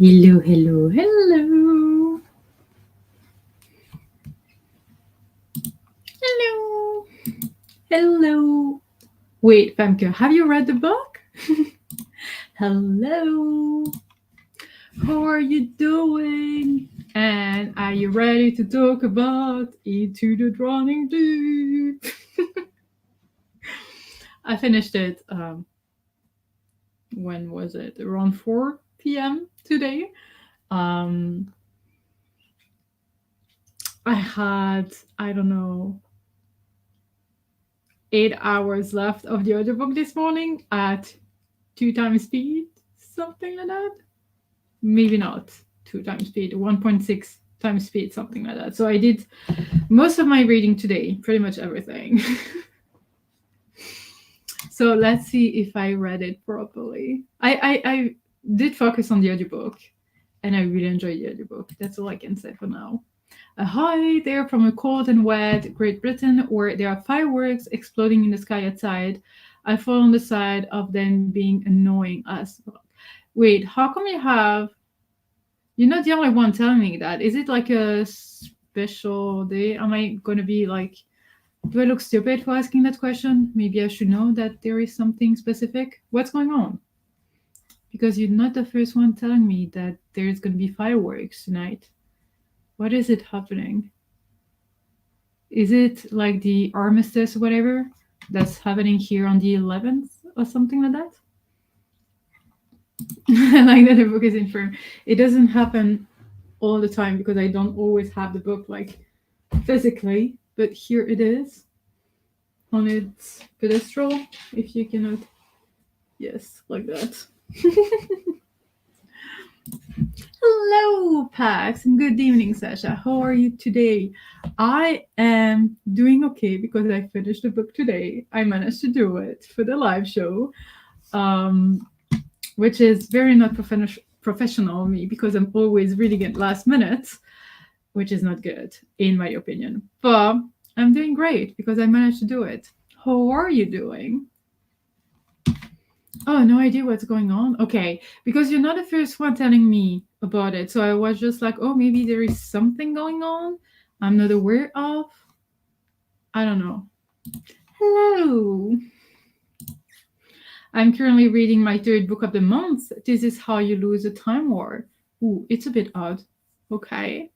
Hello, hello, hello. Hello. Hello. Wait, Femke, have you read the book? Hello. How are you doing? And are you ready to talk about Into the Drowning Deep? I finished it, when was it? Around 4 p.m. today. Um, I had, I don't know, 8 hours left of the audiobook this morning at 2 times speed, something like that. Maybe not 2 times speed, 1.6 times speed, something like that. So I did most of my reading today, pretty much everything. So let's see if I read it properly. I did focus on the audiobook, and I really enjoyed the audiobook. That's all I can say for now. Hi there from a cold and wet Great Britain, where there are fireworks exploding in the sky outside. I fall on the side of them being annoying as fuck. Wait, how come you have? You're not the only one telling me that. Is it like a special day? Am I gonna be like? Do I look stupid for asking that question? Maybe I should know that there is something specific. What's going on? Because you're not the first one telling me that there's gonna be fireworks tonight. What is it happening? Is it like the armistice or whatever that's happening here on the 11th or something like that? I like that the book is infirm. It doesn't happen all the time because I don't always have the book like physically, but here it is on its pedestal, if you cannot. Yes, like that. Hello, Pax, and good evening, Sasha. How are you today? I am doing okay because I finished the book today. I managed to do it for the live show, which is very not professional of me because I'm always reading it last minute, which is not good, in my opinion. But I'm doing great because I managed to do it. How are you doing? Oh, no idea what's going on. Okay, because you're not the first one telling me about it. So I was just like, oh, maybe there is something going on I'm not aware of. I don't know. Hello. I'm currently reading my third book of the month. This is How You Lose a Time War. Ooh, it's a bit odd. Okay.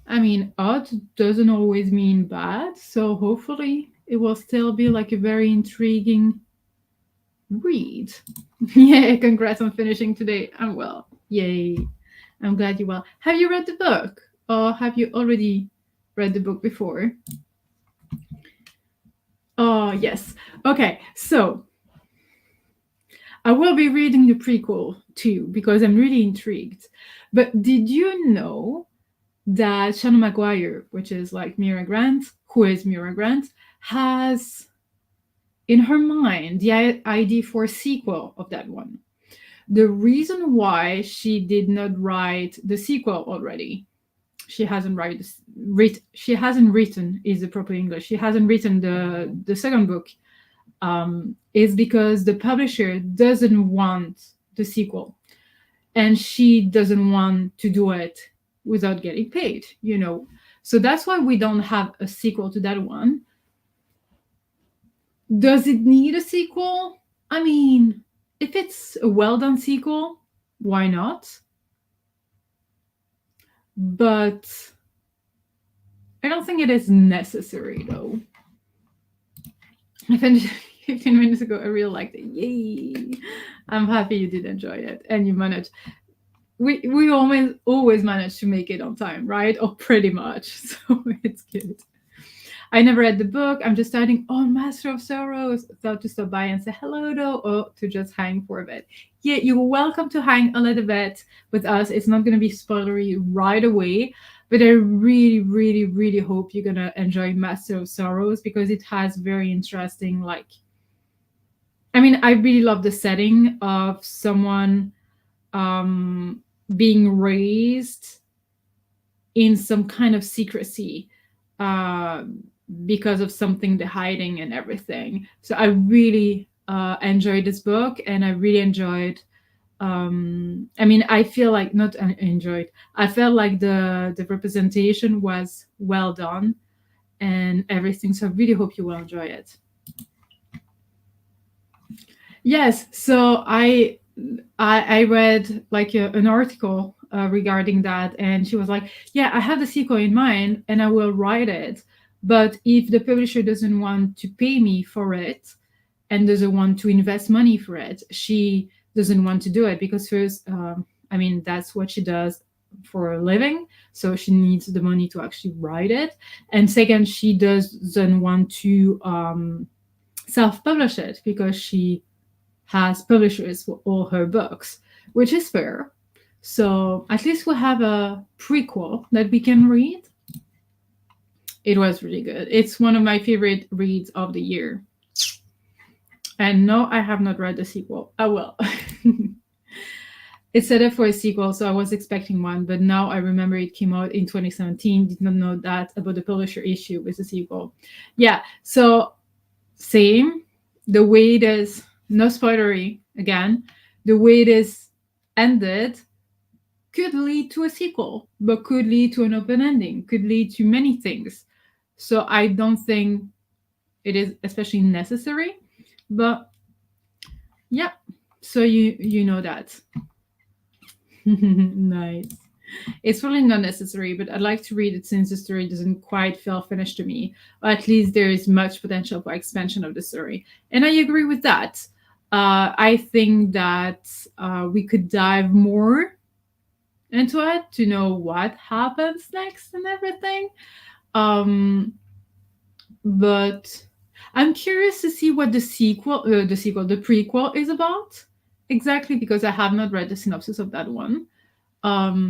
I mean, odd doesn't always mean bad. So hopefully it will still be like a very intriguing read. Yeah, congrats on finishing today. I'm well. Yay. I'm glad you're well. Have you read the book? Or have you already read the book before? Oh, yes. Okay, so I will be reading the prequel too because I'm really intrigued. But did you know that Shannon Maguire, which is like Mira Grant, who is Mira Grant, has in her mind the idea for a sequel of that one? The reason why she did not write the sequel already, she hasn't written is the proper English. She hasn't written the second book, is because the publisher doesn't want the sequel, and she doesn't want to do it without getting paid. So that's why we don't have a sequel to that one. Does it need a sequel? I mean, if it's a well-done sequel, why not? But I don't think it is necessary, though. I finished 15 minutes ago. I really liked it. Yay! I'm happy you did enjoy it and you managed. We always manage to make it on time, right? Or pretty much. So it's good. I never read the book. I'm just starting on Master of Sorrows. Thought to stop by and say hello, though, or to just hang for a bit. Yeah, you're welcome to hang a little bit with us. It's not going to be spoilery right away, but I really, really, really hope you're going to enjoy Master of Sorrows because it has very interesting, I really love the setting of someone being raised in some kind of secrecy because of something they're hiding and everything. So I really enjoyed this book, and I really enjoyed I mean, I feel like not enjoyed. I felt like the representation was well done and everything. So I really hope you will enjoy it. Yes, so I read like an article regarding that, and she was like, "Yeah, I have the sequel in mind, and I will write it. But if the publisher doesn't want to pay me for it and doesn't want to invest money for it, she doesn't want to do it because first, I mean, that's what she does for a living, so she needs the money to actually write it, and second, she doesn't want to self-publish it because she has publishers for all her books, which is fair. So at least we have a prequel that we can read. It was really good. It's one of my favorite reads of the year. And no, I have not read the sequel. I will. It's set up for a sequel, so I was expecting one, but now I remember it came out in 2017. Did not know that about the publisher issue with the sequel. Yeah, so same. The way it is, no spoilery again, the way it is ended could lead to a sequel, but could lead to an open ending, could lead to many things. So I don't think it is especially necessary, but yeah, so you know that. Nice. It's really not necessary, but I'd like to read it since the story doesn't quite feel finished to me. Or at least there is much potential for expansion of the story. And I agree with that. I think that we could dive more into it to know what happens next and everything. But I'm curious to see what the prequel is about exactly because I have not read the synopsis of that one. But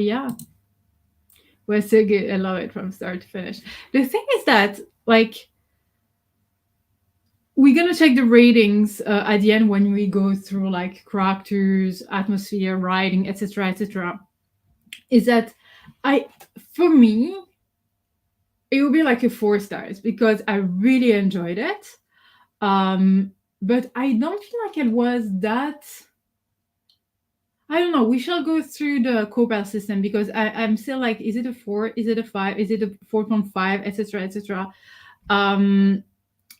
yeah, was so good. I love it from start to finish. The thing is that like we're gonna check the ratings at the end when we go through like characters, atmosphere, writing, etc., etc. Is that for me, it will be like a 4 stars because I really enjoyed it. But I don't feel like it was that. I don't know. We shall go through the Cobalt system because I'm still like, is it a 4? Is it a 5? Is it a 4.5? Etc. Etc.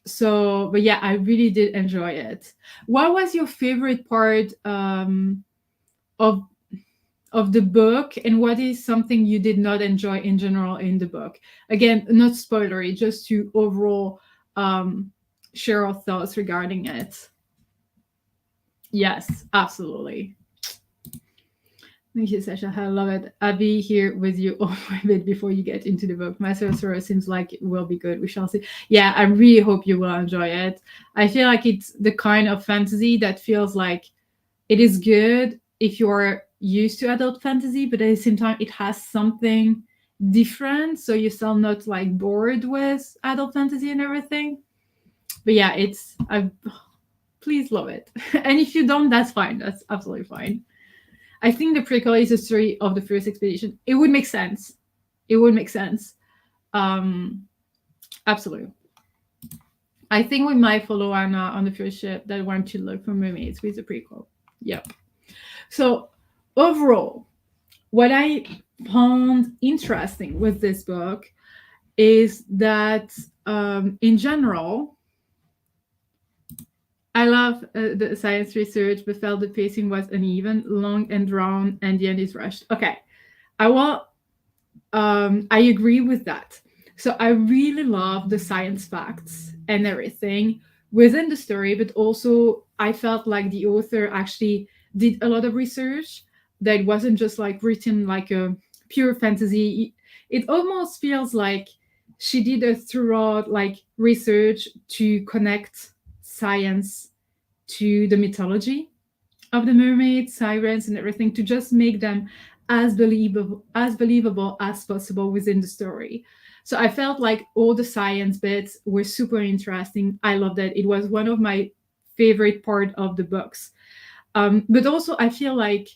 So, but yeah, I really did enjoy it. What was your favorite part of the book, and what is something you did not enjoy in general in the book? Again, not spoilery, just to overall share our thoughts regarding it. Yes, absolutely. Thank you, Sasha. I love it. I'll be here with you all a bit before you get into the book. My sorcerer seems like it will be good. We shall see. Yeah, I really hope you will enjoy it. I feel like it's the kind of fantasy that feels like it is good if you're used to adult fantasy, but at the same time, it has something different. So you're still not like bored with adult fantasy and everything. But yeah, please love it. And if you don't, that's fine. That's absolutely fine. I think the prequel is the story of the first expedition. It would make sense. It would make sense. Absolutely. I think we might follow Anna on the first ship that went to look for mermaids with the prequel. Yep. So overall, what I found interesting with this book is that in general, I love the science research, but felt the pacing was uneven, long and drawn, and the end is rushed. Okay, I agree with that. So I really love the science facts and everything within the story, but also I felt like the author actually did a lot of research that wasn't just like written like a pure fantasy. It almost feels like she did a thorough like research to connect science to the mythology of the mermaids, sirens, and everything to just make them as believable as possible within the story. So I felt like all the science bits were super interesting. I loved it. It was one of my favorite part of the books. But also I feel like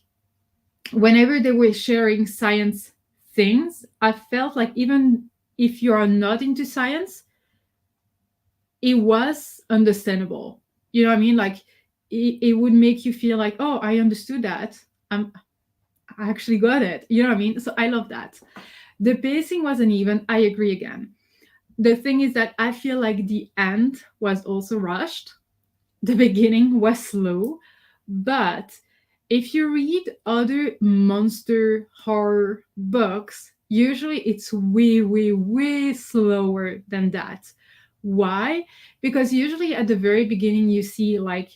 whenever they were sharing science things, I felt like even if you are not into science, it was understandable. You know what I mean? Like it would make you feel like, oh, I understood that. I actually got it. You know what I mean? So I love that. The pacing was uneven. I agree again. The thing is that I feel like the end was also rushed. The beginning was slow, but if you read other monster horror books, usually it's way, way, way slower than that. Why? Because usually at the very beginning, you see like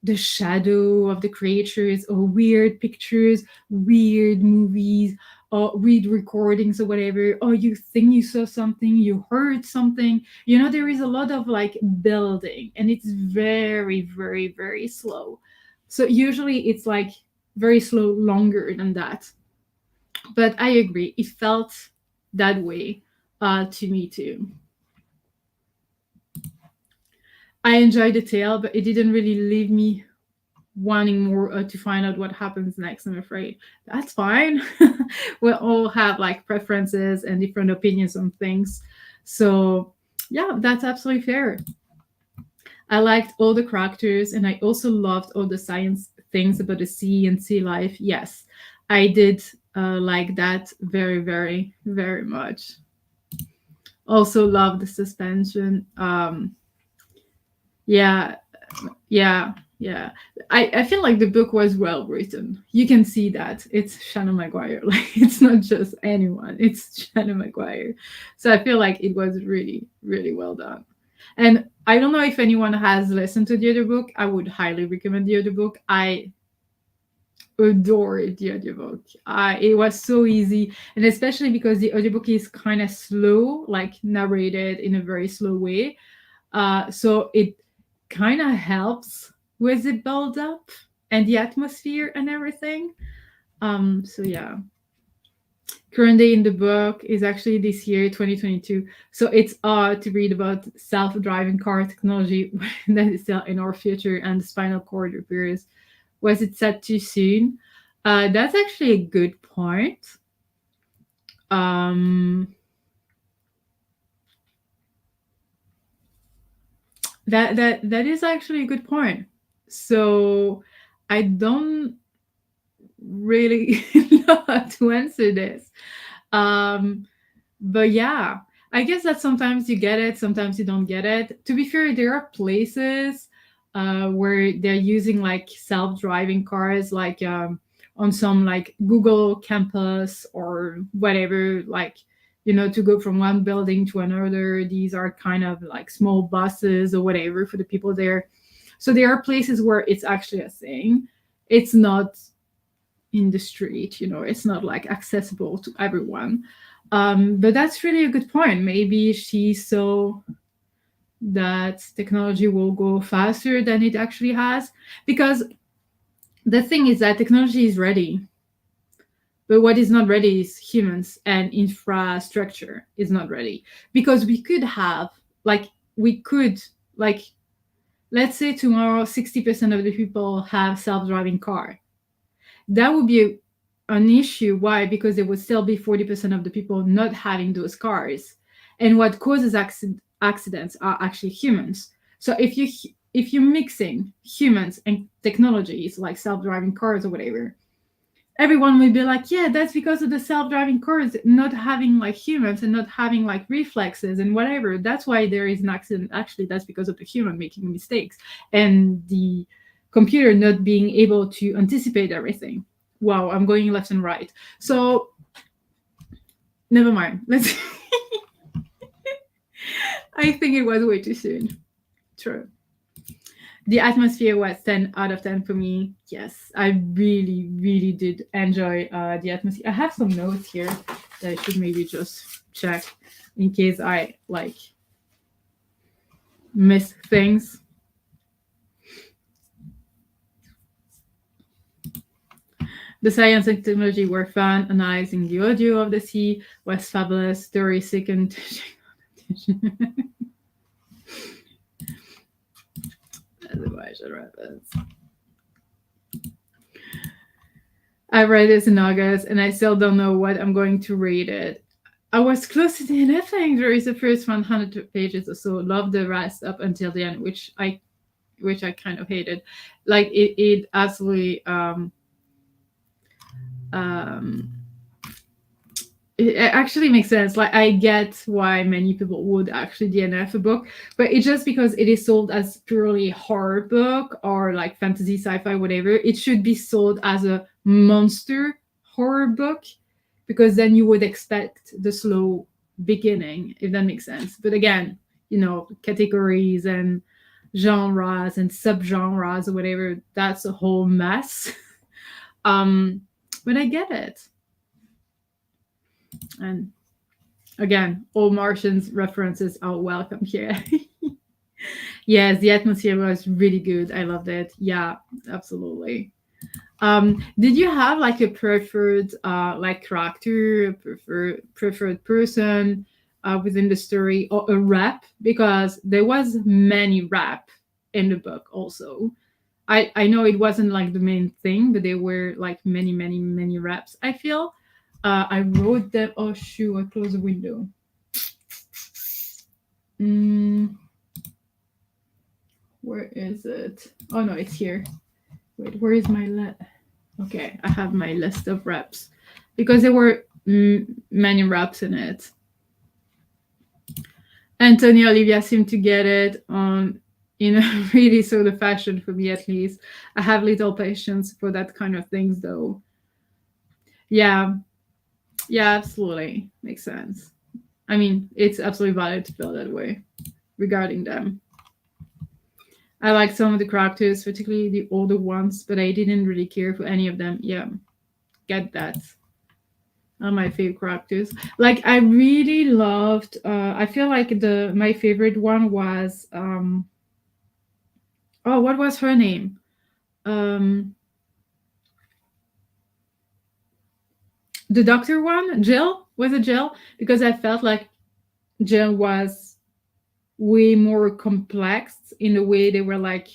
the shadow of the creatures or weird pictures, weird movies, or weird recordings or whatever. Or you think you saw something, you heard something. There is a lot of like building, and it's very, very, very slow. So usually it's like very slow, longer than that. But I agree, it felt that way to me too. I enjoyed the tale, but it didn't really leave me wanting more to find out what happens next. I'm afraid that's fine. We all have like preferences and different opinions on things, so yeah, that's absolutely fair. I liked all the characters, and I also loved all the science things about the sea and sea life. Yes, I did like that very, very, very much. Also love the suspension. Yeah, yeah, yeah. I feel like the book was well written. You can see that it's Shannon Maguire. Like it's not just anyone, it's Shannon Maguire. So I feel like it was really, really well done. And I don't know if anyone has listened to the other book. I would highly recommend the other book. I adored the audiobook. It was so easy, and especially because the audiobook is kind of slow, like narrated in a very slow way. So it kind of helps with the build up and the atmosphere and everything. So yeah. Current day in the book is actually this year, 2022. So it's odd to read about self-driving car technology that is still in our future and spinal cord repairs. Was it said too soon? That's actually a good point. That is actually a good point. So I don't really know how to answer this. But yeah, I guess that sometimes you get it, sometimes you don't get it. To be fair, there are places where they're using like self-driving cars, like on some like Google campus or whatever, like to go from one building to another. These are kind of like small buses or whatever for the people there. So there are places where it's actually a thing. It's not in the street, it's not like accessible to everyone. But that's really a good point. Maybe she saw that technology will go faster than it actually has, because the thing is that technology is ready, but what is not ready is humans, and infrastructure is not ready. Because we could like let's say tomorrow 60% of the people have self-driving car. That would be an issue. Why? Because there would still be 40% of the people not having those cars, and what causes accidents are actually humans. So if you're mixing humans and technologies like self-driving cars or whatever, everyone will be like, yeah, that's because of the self-driving cars not having like humans and not having like reflexes and whatever. That's why there is an accident. Actually, that's because of the human making mistakes and the computer not being able to anticipate everything. Wow, I'm going left and right. So never mind. Let's I think it was way too soon. True. The atmosphere was 10 out of 10 for me. Yes, I really, really did enjoy the atmosphere. I have some notes here that I should maybe just check in case I like miss things. The science and technology were fun. Analyzing the audio of the sea was fabulous. Story second. I read this in August, and I still don't know what I'm going to rate it. I was close to the end. I think there is the first 100 pages or so. Love the rest up until the end, which I which I kind of hated. Like it absolutely um it actually makes sense. Like I get why many people would actually DNF a book, but it's just because it is sold as purely horror book or like fantasy, sci-fi, whatever. It should be sold as a monster horror book, because then you would expect the slow beginning, if that makes sense. But again, categories and genres and subgenres or whatever, that's a whole mess. But I get it. And again, all Martians references are welcome here. Yes, the atmosphere was really good. I loved it. Yeah, absolutely. Did you have like a preferred like character, preferred person within the story, or a rap? Because there was many rap in the book also. I know it wasn't like the main thing, but there were like many raps, I feel. I wrote them. Oh shoot! I closed the window. Where is it? Oh no, it's here. Wait, where is my Okay, I have my list of reps because there were many reps in it. Anthony Olivia seemed to get it in a really sort of fashion, for me at least. I have little patience for that kind of things, though. Yeah, absolutely makes sense. I mean, it's absolutely valid to feel that way regarding them. I like some of the characters, particularly the older ones, but I didn't really care for any of them. Yeah, get that. Are my favorite characters. Like I really loved. I feel like my favorite one was. Oh, what was her name? The doctor one, Jill. Was it Jill? Because I felt like Jill was way more complex in the way they were like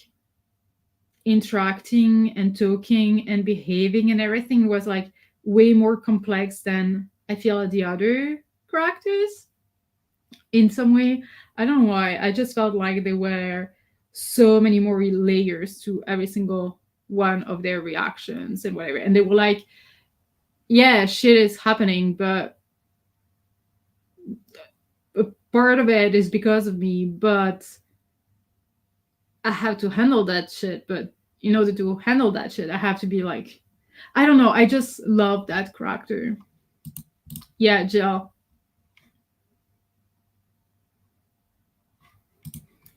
interacting and talking and behaving, and everything was like way more complex than I feel the other characters in some way. I don't know why. I just felt like there were so many more layers to every single one of their reactions and whatever. And they were like, yeah, shit is happening, but a part of it is because of me, but I have to handle that shit. But in order to handle that shit, I have to be like, I don't know. I just love that character. Yeah, Jill.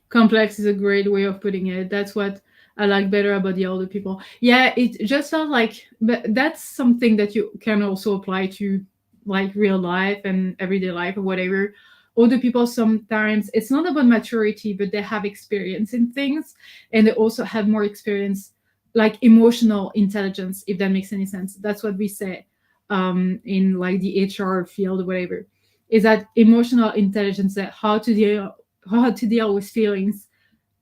Complex is a great way of putting it. That's what I like better about the older people. Yeah, it just felt like, but that's something that you can also apply to like real life and everyday life or whatever. Older people sometimes it's not about maturity, but they have experience in things, and they also have more experience, like emotional intelligence, if that makes any sense. That's what we say in like the HR field or whatever. Is that emotional intelligence, that how to deal with feelings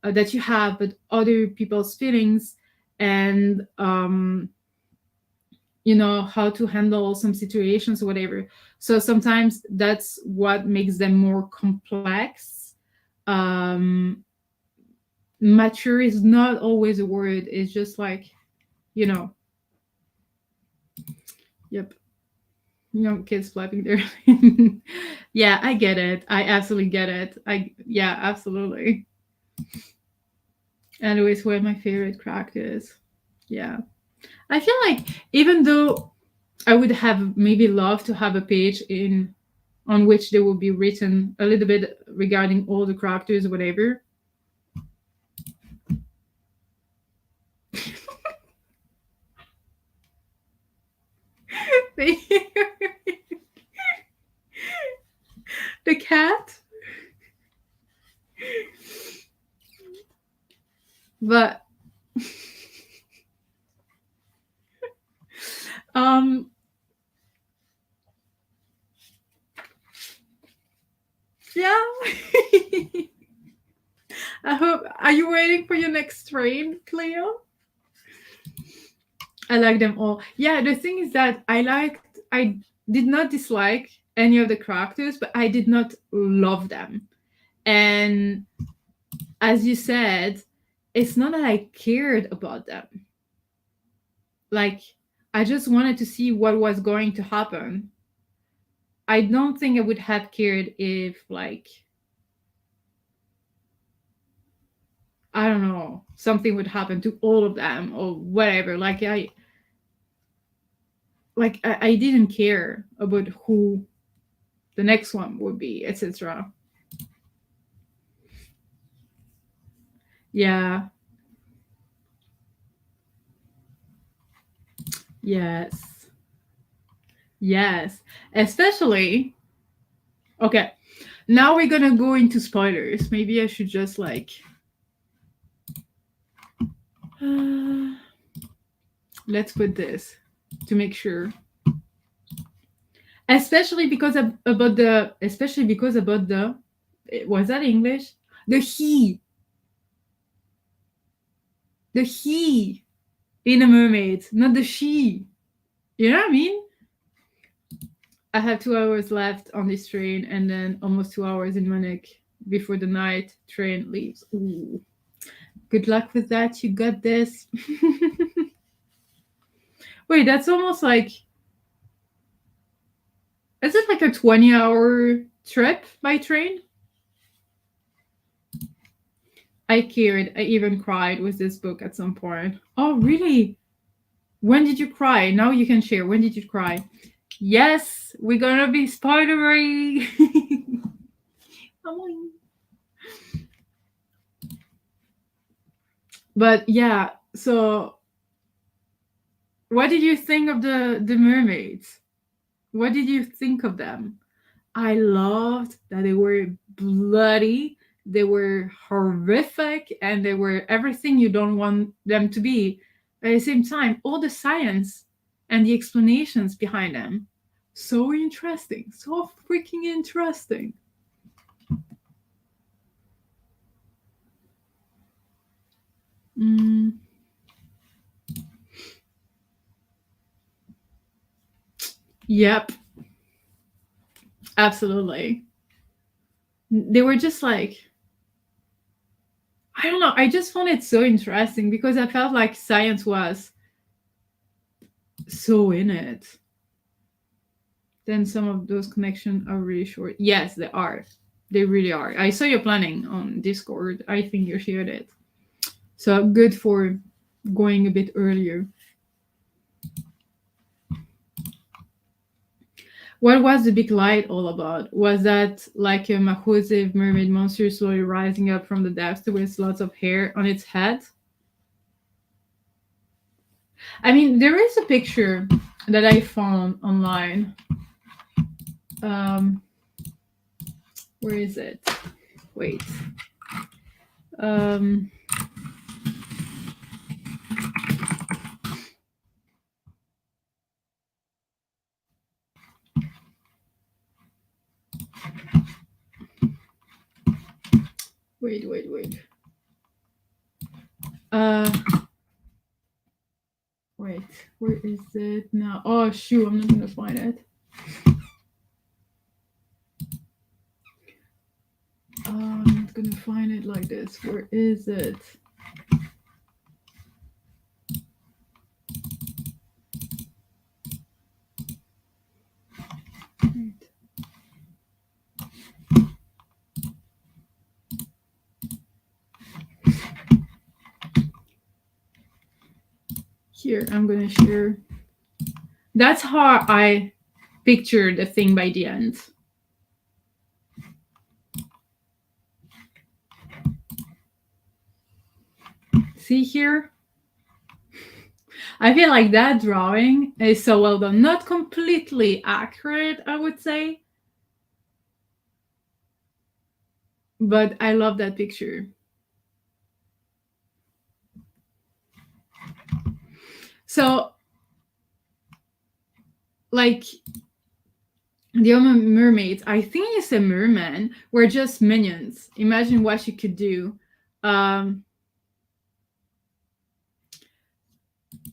that you have, but other people's feelings, and how to handle some situations or whatever. So sometimes that's what makes them more complex. Mature is not always a word. It's just like, yep. Kids flapping their yeah, I get it. I absolutely get it. Yeah, absolutely. Anyways, who are my favorite characters? Yeah, I feel like even though I would have maybe loved to have a page on which there would be written a little bit regarding all the characters or whatever. The cat. But yeah. I hope. Are you waiting for your next train, Cleo? I like them all. Yeah, the thing is that I did not dislike any of the characters, but I did not love them. And as you said, it's not that I cared about them. Like, I just wanted to see what was going to happen. I don't think I would have cared if, like, I don't know, something would happen to all of them or whatever. I didn't care about who the next one would be, etc. Yeah. Yes. Yes. Especially, okay. Now we're gonna go into spoilers. Maybe I should just like let's put this to make sure. Especially because about the was that English? The he. The he in a mermaid, not the she. You know what I mean? I have 2 hours left on this train and then almost 2 hours in Munich before the night train leaves. Ooh. Good luck with that. You got this. Wait, that's almost like. Is it like a 20-hour trip by train? I cared. I even cried with this book at some point. Oh, really? When did you cry? Now you can share. When did you cry? Yes, we're gonna be spoilery. But yeah, so what did you think of the mermaids? What did you think of them? I loved that they were bloody, they were horrific, and they were everything you don't want them to be. At the same time, all the science and the explanations behind them, so interesting, so freaking interesting. Mm. Yep. Absolutely. They were just like, I don't know, I just found it so interesting because I felt like science was so in it. Then some of those connections are really short. Yes, they are. They really are. I saw your planning on Discord. I think you shared it. So good for going a bit earlier. What was the big light all about? Was that like a massive mermaid monster slowly rising up from the depths with lots of hair on its head? I mean, there is a picture that I found online. Where is it? Wait. Wait. Wait, where is it now? Oh, shoot, I'm not gonna find it. I'm not gonna find it like this. Where is it? Wait. Here, I'm gonna share. That's how I picture the thing by the end. See here? I feel like that drawing is so well done. Not completely accurate, I would say. But I love that picture. So, like, the other mermaids, I think it's a merman, were just minions. Imagine what she could do.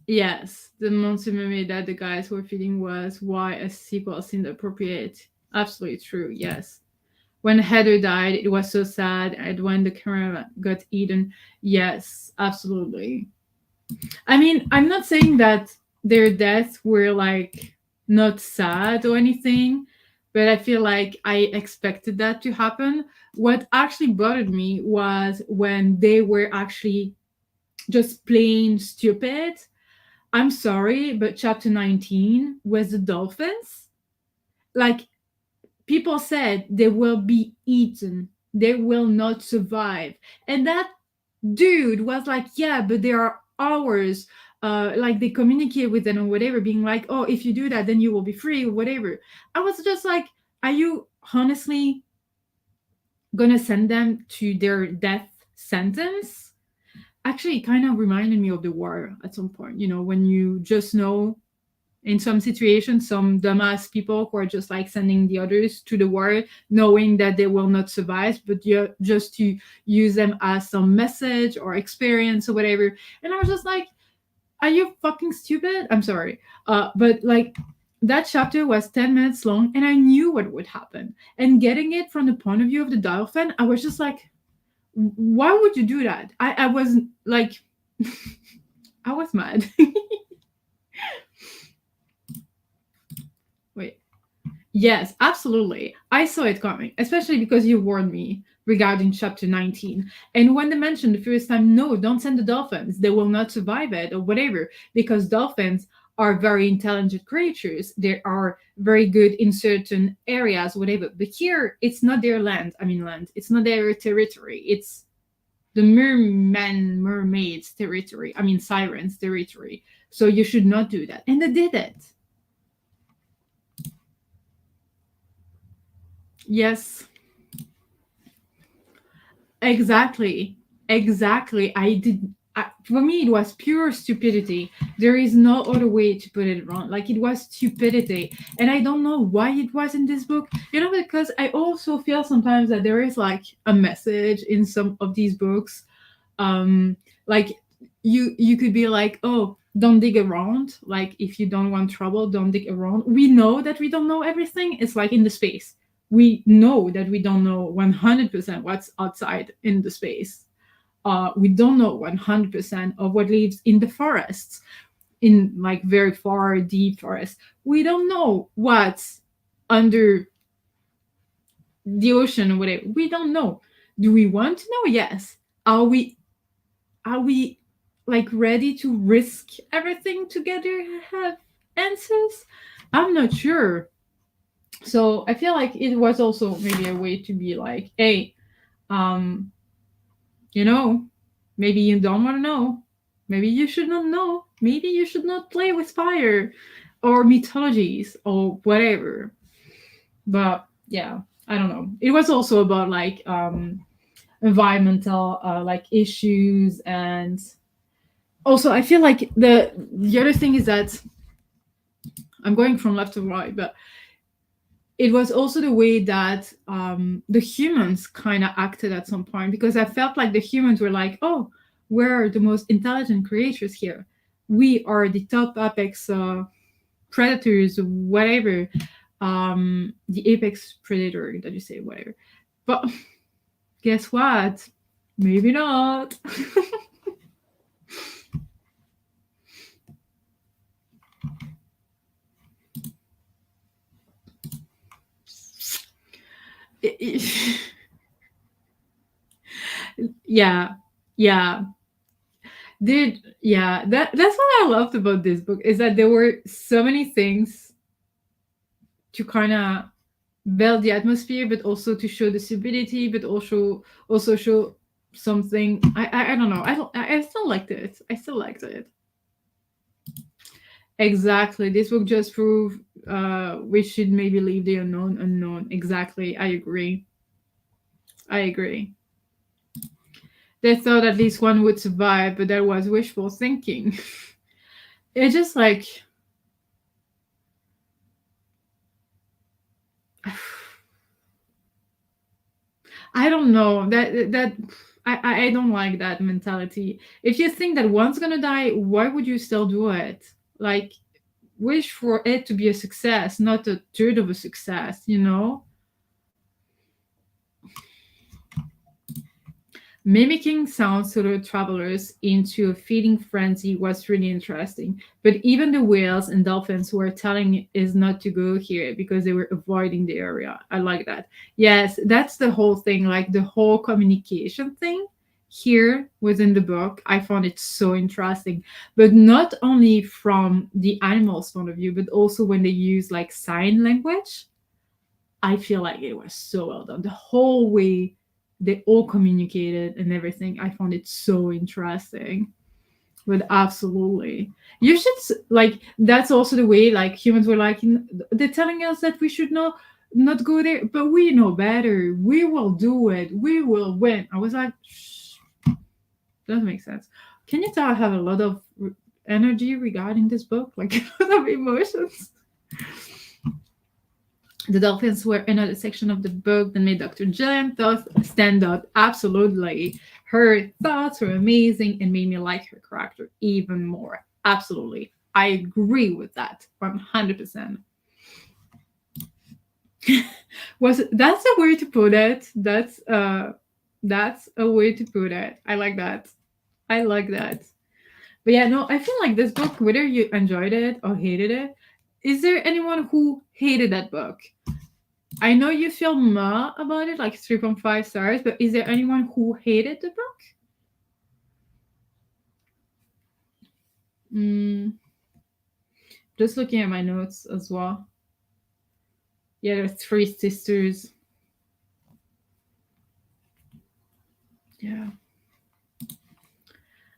Yes, the monster mermaid that the guys were feeding was why a sequel seemed appropriate. Absolutely true, yes. When Heather died, it was so sad, and when the camera got eaten, yes, absolutely. I mean, I'm not saying that their deaths were like not sad or anything, but I feel like I expected that to happen. What actually bothered me was when they were actually just plain stupid. I'm sorry, but chapter 19 was the dolphins. Like, people said they will be eaten, they will not survive. And that dude was like, yeah, but there are hours. Like they communicate with them or whatever, being like, oh, if you do that, then you will be free or whatever. I was just like, are you honestly gonna send them to their death sentence? Actually, it kind of reminded me of the war at some point, when you just know in some situations, some dumbass people who are just like sending the others to the war, knowing that they will not survive, but just to use them as some message or experience or whatever. And I was just like, are you fucking stupid? I'm sorry. But like, that chapter was 10 minutes long and I knew what would happen. And getting it from the point of view of the dolphin, I was just like, why would you do that? I was like, I was mad. Wait. Yes, absolutely. I saw it coming, especially because you warned me regarding chapter 19. And when they mentioned the first time, no, don't send the dolphins, they will not survive it or whatever, because dolphins are very intelligent creatures. They are very good in certain areas, whatever. But here, it's not their land. I mean, land. It's not their territory. It's the mermaids' territory. I mean, sirens' territory. So you should not do that. And they did it. Yes. Exactly. Exactly. For me, it was pure stupidity. There is no other way to put it wrong. Like, it was stupidity. And I don't know why it was in this book. Because I also feel sometimes that there is like a message in some of these books. Like, you could be like, oh, don't dig around. Like, if you don't want trouble, don't dig around. We know that we don't know everything. It's like in the space, we know that we don't know 100% what's outside in the space. We don't know 100% of what lives in the forests, in like very far deep forests. We don't know what's under the ocean or whatever. We don't know. Do we want to know? Yes. Are we like ready to risk everything together, have answers? I'm not sure. So I feel like it was also maybe a way to be like, hey, um you know maybe you don't want to know, maybe you should not know, maybe you should not play with fire or mythologies or whatever. But yeah, I don't know, it was also about like environmental like issues. And also I feel like the other thing is that I'm going from left to right, but it was also the way that the humans kind of acted at some point, because I felt like the humans were like, oh, we're the most intelligent creatures here. We are the top apex predators, whatever. The apex predator, that you say, whatever. But guess what? Maybe not. Yeah, yeah. Yeah, that's what I loved about this book, is that there were so many things to kind of build the atmosphere, but also to show the stability, but also show something. I don't know. I still liked it. I still liked it. Exactly. This book just proved we should maybe leave the unknown. Exactly. I agree. I agree. They thought at least one would survive, but that was wishful thinking. It's just like I don't know, that I don't like that mentality. If you think that one's gonna die, why would you still do it? Like, wish for it to be a success, not a third of a success. Mimicking sound solo travelers into a feeding frenzy was really interesting. But even the whales and dolphins were telling is not to go here because they were avoiding the area. I like that. Yes, that's the whole thing, like the whole communication thing here within the book. I found it so interesting. But not only from the animals' point of view, but also when they use like sign language. I feel like it was so well done. The whole way they all communicated and everything. I found it so interesting. But absolutely, you should like that's also the way like humans were like they're telling us that we should not go there, but we know better. We will do it. We will win. I was like, shh, doesn't make sense. Can you tell I have a lot of energy regarding this book, like a lot of emotions? The dolphins were another section of the book that made Dr. Gillian thoughts stand out. Absolutely. Her thoughts were amazing and made me like her character even more. Absolutely. I agree with that 100%. That's a way to put it. That's a way to put it. I like that. I like that. But yeah, no, I feel like this book, whether you enjoyed it or hated it, is there anyone who hated that book? I know you feel meh about it, like 3.5 stars, but is there anyone who hated the book? Just looking at my notes as well. Yeah, there's 3 sisters. Yeah.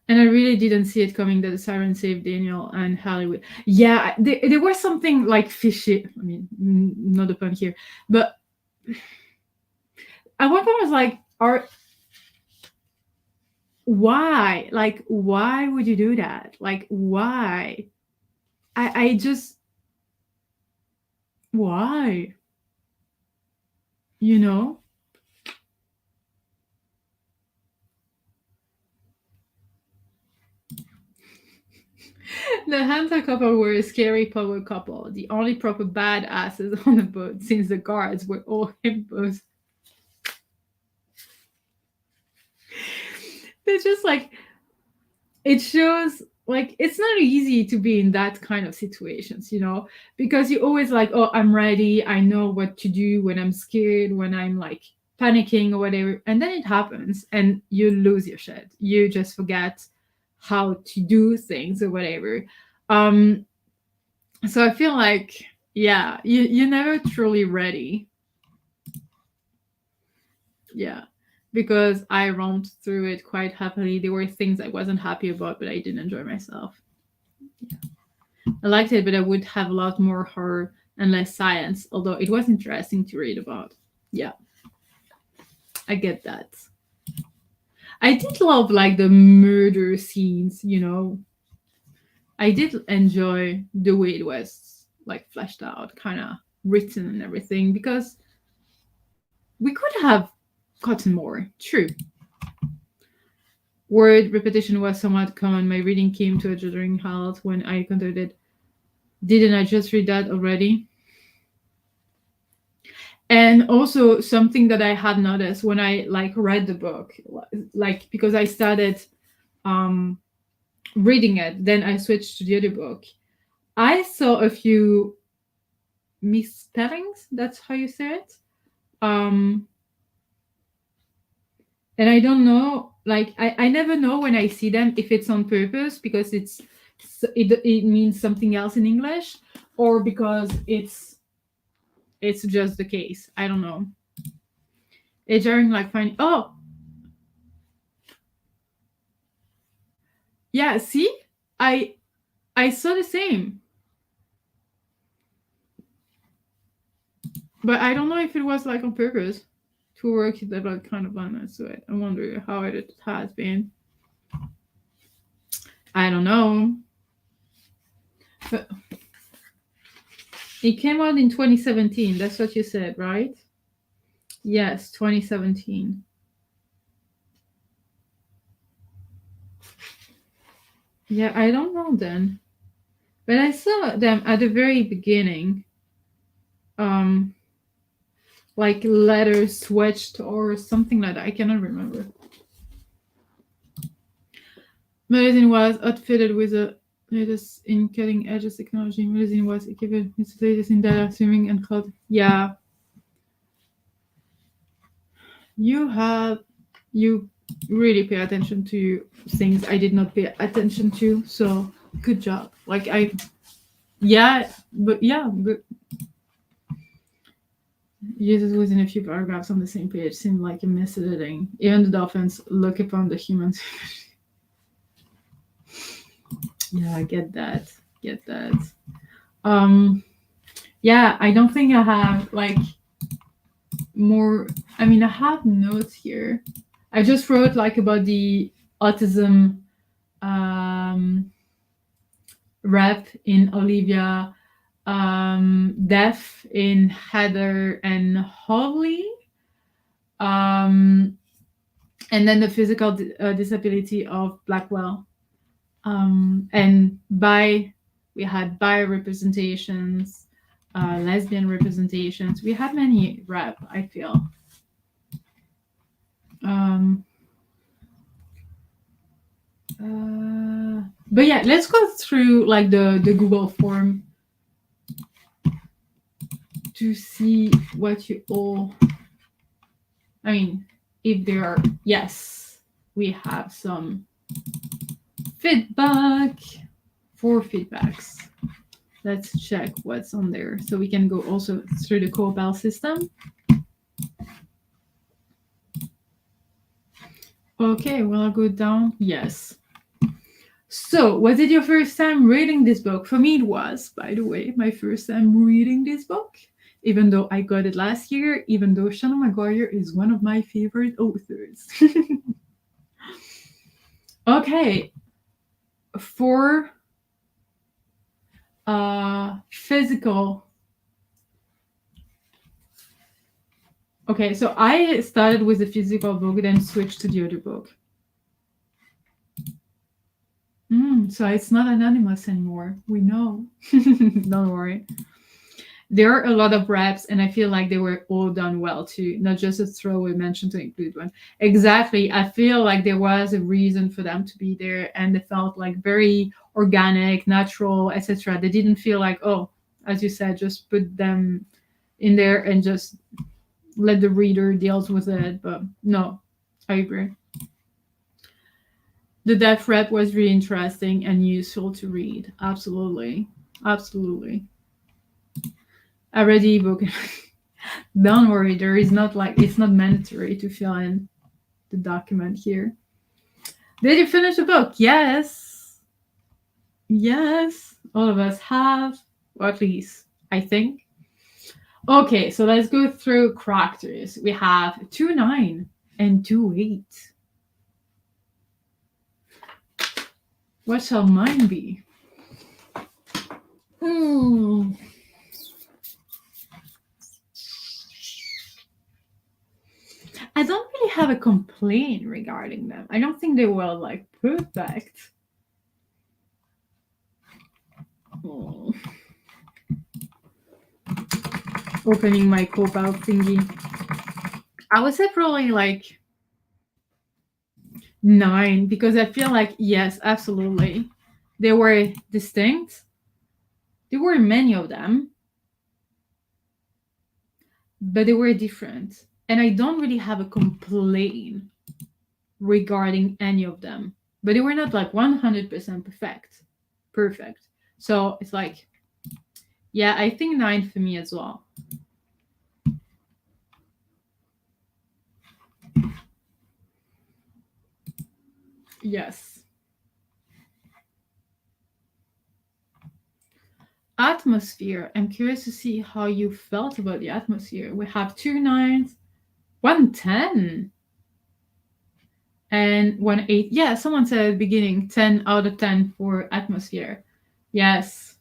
And I really didn't see it coming that the siren saved Daniel and Hollywood. Yeah, there was something like fishy. I mean, not a pun here, but at one point I was like, why? Like, why would you do that? Like, why? I just, why? You know? The Hunter couple were a scary power couple, the only proper badasses on the boat since the guards were all hippos. They're just like, it shows like it's not easy to be in that kind of situations, because you always like, oh, I'm ready. I know what to do when I'm scared, when I'm like panicking or whatever. And then it happens and you lose your shit. You just forget how to do things or whatever. So I feel like, yeah, you're never truly ready. Yeah. Because I roamed through it quite happily. There were things I wasn't happy about, but I did enjoy myself. Yeah. I liked it, but I would have a lot more horror and less science, although it was interesting to read about. Yeah. I get that. I did love like the murder scenes, I did enjoy the way it was like fleshed out, kind of written and everything, because we could have gotten more. True. Word repetition was somewhat common. My reading came to a juddering halt when I encountered it. Didn't I just read that already? And also something that I had noticed when I like read the book, like because I started reading it, then I switched to the other book. I saw a few misspellings. That's how you say it. And I don't know, like I never know when I see them if it's on purpose because it means something else in English, or because it's just the case. I don't know. It's jarring, like finding. Oh, yeah. See, I saw the same, but I don't know if it was like on purpose to work that like kind of balance to it. I wonder how it has been. I don't know. But it came out in 2017. That's what you said, right? Yes, 2017. Yeah, I don't know then. But I saw them at the very beginning. Like letters switched or something like that. I cannot remember. Magazine was outfitted with the latest in cutting edge technology. Magazine was equipped with the latest in data streaming and cloud. Yeah, you really pay attention to things I did not pay attention to. So good job. Like but uses within a few paragraphs on the same page seemed like a misleading. Even the dolphins look upon the humans. Yeah, I get that. Get that. Yeah, I don't think I have like more. I mean, I have notes here. I just wrote like about the autism rep in Olivia, deaf in Heather and Howling, and then the physical disability of Blackwell. And we had bi representations, lesbian representations. We had many rep, I feel. But yeah, let's go through like the Google form to see what you all. I mean, if there are, yes, we have some feedback. 4 feedbacks. Let's check what's on there so we can go also through the Copal system. Okay, well, I'll go down. Yes. So, was it your first time reading this book? For me, it was, by the way, my first time reading this book. Even though I got it last year, even though Shannon Maguire is one of my favorite authors. Okay. For physical. Okay, so I started with the physical book, then switched to the audiobook. So it's not anonymous anymore. We know. Don't worry. There are a lot of reps, and I feel like they were all done well too. Not just a throwaway mention to include one. Exactly. I feel like there was a reason for them to be there, and they felt like very organic, natural, etc. They didn't feel like, oh, as you said, just put them in there and just let the reader deals with it. But no, I agree. The death rep was really interesting and useful to read. Absolutely. Absolutely. I read the ebook. Don't worry, there is not like it's not mandatory to fill in the document here. Did you finish the book? Yes. Yes. All of us have, or at least I think. Okay, so let's go through characters. We have 2-9 and 2-8. What shall mine be? I don't really have a complaint regarding them. I don't think they were like perfect. Opening my Copal thingy. I would say probably like 9 because I feel like, yes, absolutely. They were distinct. There were many of them, but they were different. And I don't really have a complaint regarding any of them. But they were not like 100% perfect. So it's like, yeah, I think 9 for me as well. Yes. Atmosphere. I'm curious to see how you felt about the atmosphere. We have 2 9s, 1 10, and 1 8. Yeah, someone said at the beginning 10 out of 10 for atmosphere. Yes.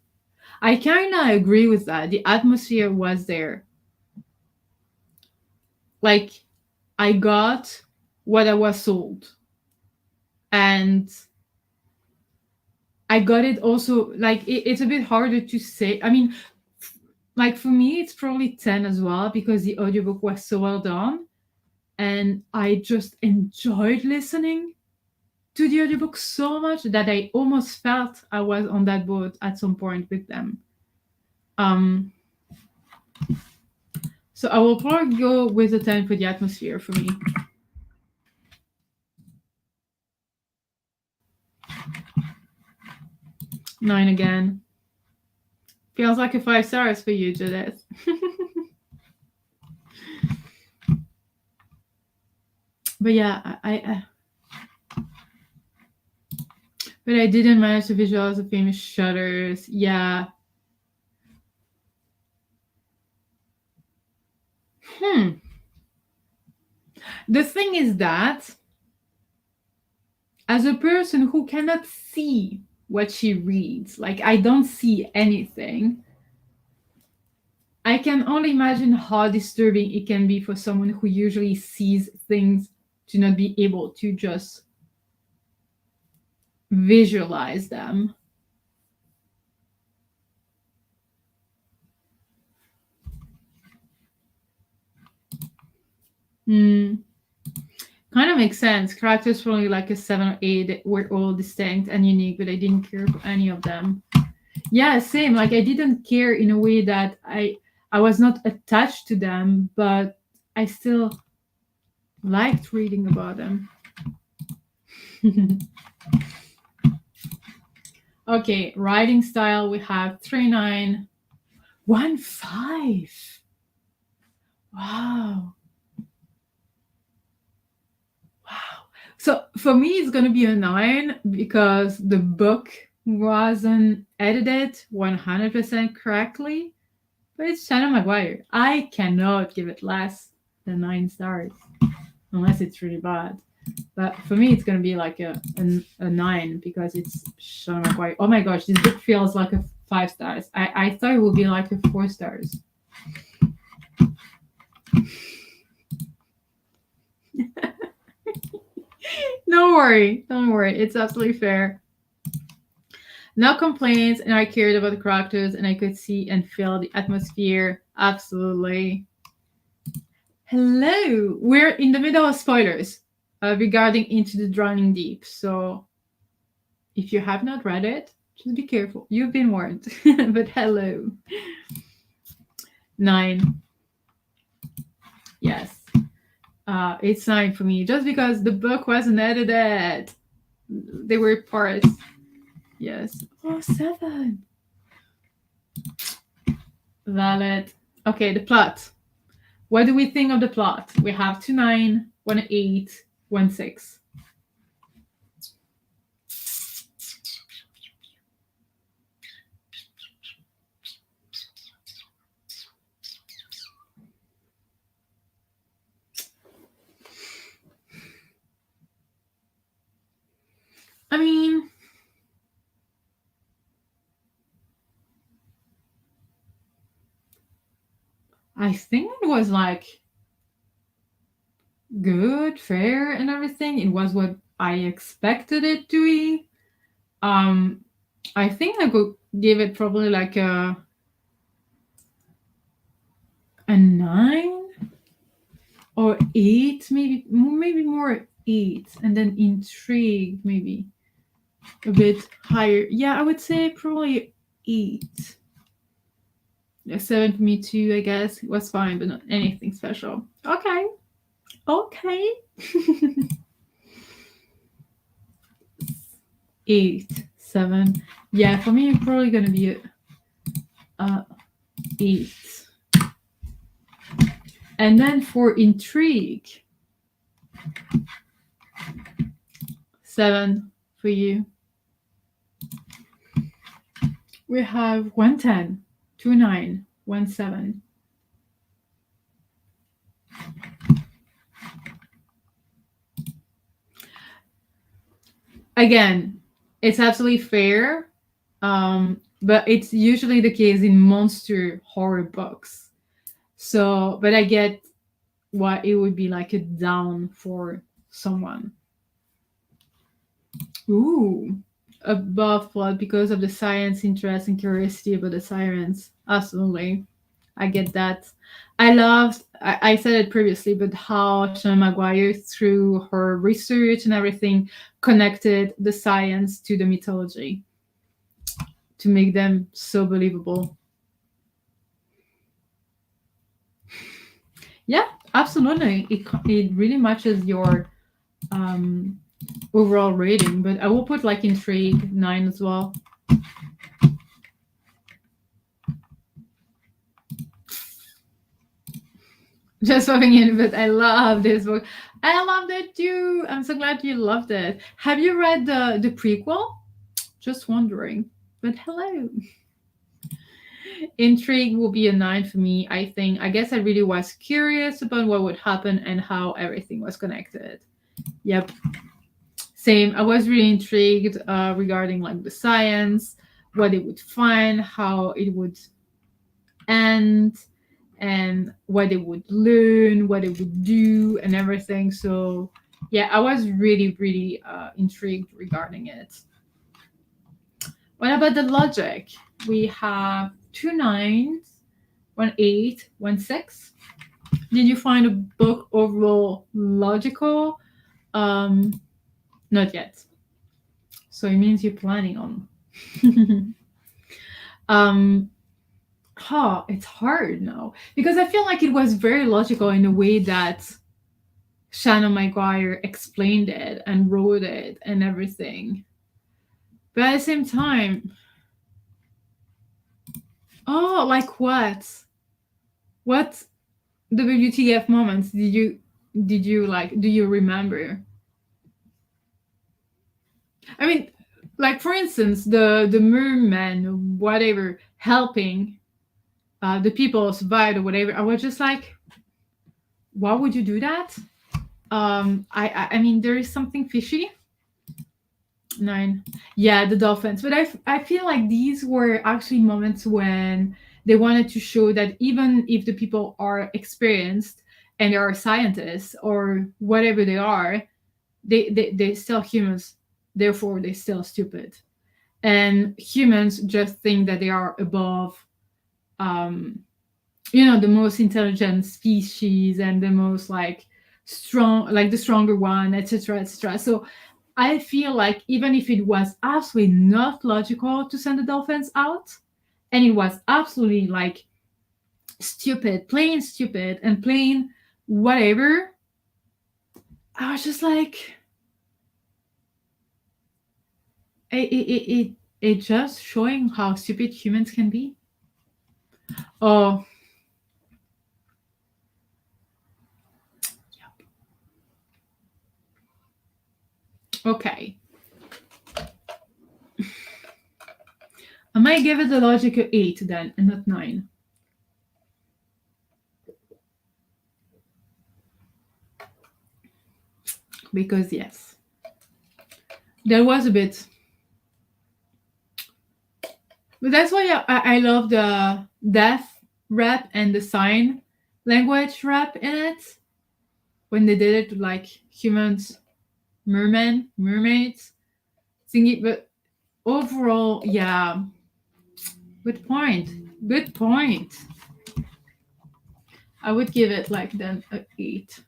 I kind of agree with that. The atmosphere was there. Like, I got what I was sold. And I got it also, like, it's a bit harder to say. I mean, like, for me, it's probably 10 as well because the audiobook was so well done. And I just enjoyed listening. to the audiobook so much that I almost felt I was on that boat at some point with them. So I will probably go with a 10 for the atmosphere for me. 9 again. Feels like a 5 stars for you, Judith. But yeah, but I didn't manage to visualize the famous shutters. Yeah. The thing is that as a person who cannot see what she reads, like I don't see anything, I can only imagine how disturbing it can be for someone who usually sees things to not be able to just visualize them. Kind of makes sense. Characters probably like a 7 or 8 were all distinct and unique, but I didn't care for any of them. Yeah, same. Like I didn't care in a way that I was not attached to them, but I still liked reading about them. Okay, writing style, we have 3.9, 1.5. Wow. So for me, it's going to be a 9 because the book wasn't edited 100% correctly, but it's Shannon Maguire. I cannot give it less than 9 stars unless it's really bad. But for me, it's going to be like a 9 because it's Shannon Maguire. Oh my gosh, this book feels like a 5 stars. I thought it would be like a 4 stars. Don't worry. It's absolutely fair. No complaints, and I cared about the characters, and I could see and feel the atmosphere. Absolutely. Hello. We're in the middle of spoilers regarding Into the Drowning Deep. So if you have not read it, just be careful. You've been warned. But hello. 9. Yes. It's 9 for me, just because the book wasn't edited. They were parts. Yes. Oh, 7. Valid. Okay, the plot. What do we think of the plot? We have 2.9, 1.8, 1.6. I mean, I think it was like good, fair, and everything. It was what I expected it to be. I think I could give it probably like a 9 or 8, maybe more 8, and then intrigue maybe a bit higher. Yeah, I would say probably 8. A 7 for me too, I guess. It was fine, but not anything special. Okay. 8, 7. Yeah, for me, it's probably gonna be a 8. And then for intrigue, 7 for you. We have 1.10, 2.9, 1.7. Again, it's absolutely fair, but it's usually the case in monster horror books. So, but I get why it would be like a down for someone. Ooh, above plot because of the science interest and curiosity about the sirens. Absolutely. I get that. I loved, I said it previously, but how Shannon Maguire, through her research and everything, connected the science to the mythology to make them so believable. Yeah, absolutely. It really matches your um, overall rating, but I will put like intrigue 9 as well. Just popping in, but I love this book. I loved it too. I'm so glad you loved it. Have you read the prequel? Just wondering. But hello. Intrigue will be a 9 for me, I think. I guess I really was curious about what would happen and how everything was connected. Yep. Same. I was really intrigued regarding like the science, what it would find, how it would end, and what it would learn, what it would do, and everything. So yeah, I was really, really intrigued regarding it. What about the logic? We have 2 9s, 1 8, 1 6. Did you find a book overall logical? Not yet. So it means you're planning on. It's hard now because I feel like it was very logical in the way that Shannon Maguire explained it and wrote it and everything. But at the same time, like what? What WTF moments did you like? Do you remember? I mean, like for instance, the merman, whatever, helping the people survive or whatever. I was just like, why would you do that? I mean, there is something fishy. 9. Yeah, the dolphins. But I feel like these were actually moments when they wanted to show that even if the people are experienced and they are scientists or whatever they are, they're still humans. Therefore, they're still stupid. And humans just think that they are above, the most intelligent species and the most like strong, like the stronger one, etc., etc. So I feel like even if it was absolutely not logical to send the dolphins out, and it was absolutely like stupid, and plain whatever, I was just like, it just showing how stupid humans can be. Oh, okay. I might give it a logical 8 then, and not 9. Because yes, there was a bit. But that's why I love the death rap and the sign language rap in it. When they did it to like humans, mermen, mermaids, singing. But overall, yeah, good point. Good point. I would give it like then a 8.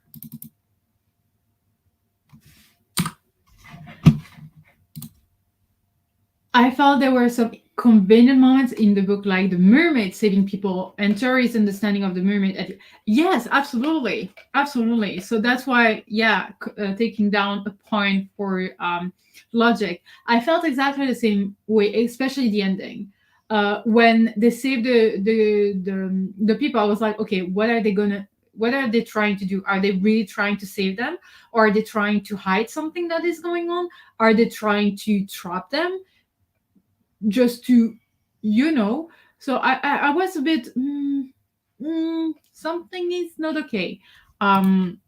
I felt there were some convenient moments in the book, like the mermaid saving people and Tori's understanding of the mermaid. Yes, absolutely, absolutely. So that's why, yeah, taking down a point for logic. I felt exactly the same way, especially the ending. When they saved the people, I was like, okay, what are they gonna? What are they trying to do? Are they really trying to save them, or are they trying to hide something that is going on? Are they trying to trap them? Just to, so I was a bit something is not okay, but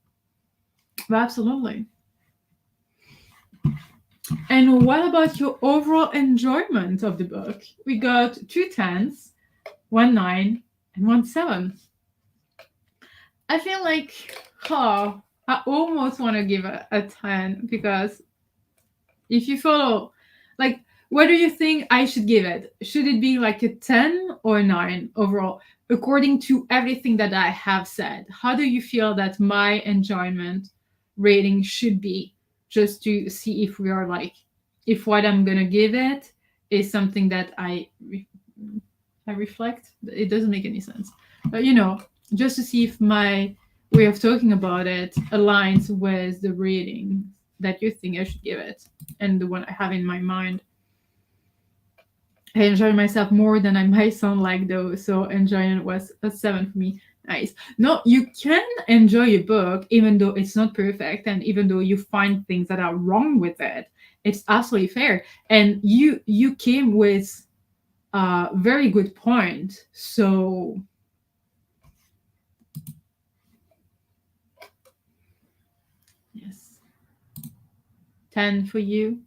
absolutely. And what about your overall enjoyment of the book? We got 2 10s, 1 9, and 1 7. I feel like, I almost want to give a 10 because if you follow, like, what do you think I should give it? Should it be like a 10 or 9 overall? according to everything that I have said, how do you feel that my enjoyment rating should be, just to see if we are like, if what I'm gonna give it is something that I reflect. It doesn't make any sense, but just to see if my way of talking about it aligns with the rating that you think I should give it and the one I have in my mind. I enjoy myself more than I might sound like, though, so enjoying was a 7 for me. Nice. No, you can enjoy a book even though it's not perfect, and even though you find things that are wrong with it. It's absolutely fair. And you came with a very good point. So yes, 10 for you.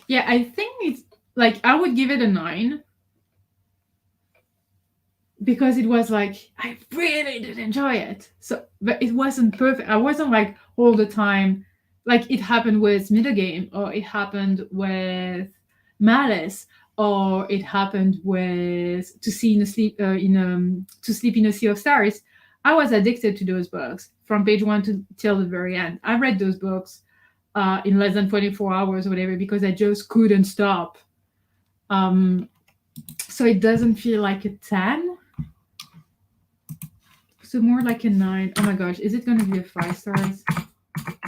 Yeah, I think it's like I would give it a 9 because it was like I really did enjoy it. So, but it wasn't perfect. I wasn't like all the time. Like it happened with Middle Game, or it happened with Malice, or it happened with To See in a Sleep To Sleep in a Sea of Stars. I was addicted to those books from page one to till the very end. I read those books in less than 24 hours or whatever because I just couldn't stop. So it doesn't feel like a 10. So more like a 9. Oh my gosh, is it going to be a 5 stars?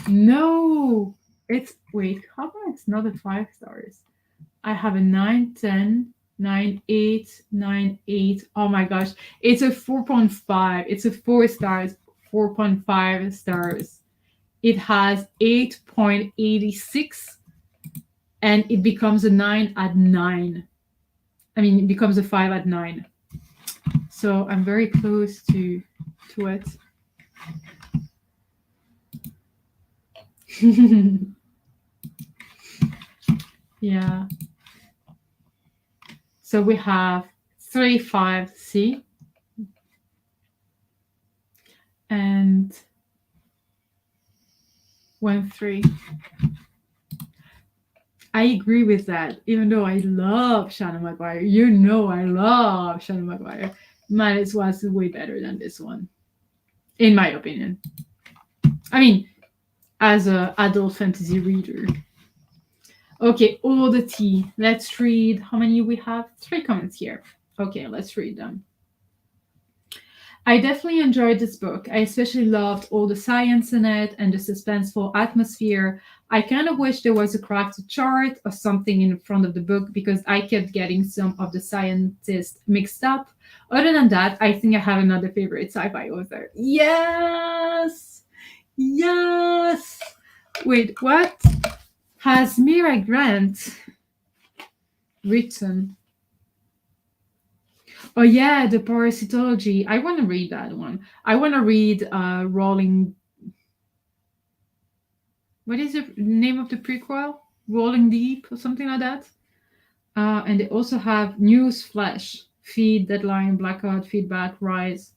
No, it's wait. How come it's not a 5 stars? I have a 9, 10, 9, 8, 9, 8. Oh my gosh, it's a 4.5. It's a 4 stars, 4.5 stars. It has 8.86, and it becomes a 9 at 9. I mean, it becomes a 5 at 9. So I'm very close to it. Yeah. So we have 3, 5, C, and 1, 3. I agree with that, even though I love Shannon Maguire. I love Shannon Maguire. Malice was way better than this one, in my opinion. I mean, as an adult fantasy reader. Okay, all the tea. Let's read how many we have. 3 comments here. Okay, let's read them. I definitely enjoyed this book. I especially loved all the science in it and the suspenseful atmosphere. I kind of wish there was a crafted chart or something in front of the book because I kept getting some of the scientists mixed up. Other than that, I think I have another favorite sci-fi author. Yes! Yes! Wait, what has Mira Grant written? Oh yeah, the parasitology. I want to read that one. I want to read Rolling. What is the name of the prequel? Rolling Deep or something like that. And they also have News Flash, Feed, Deadline, Blackout, Feedback, Rise.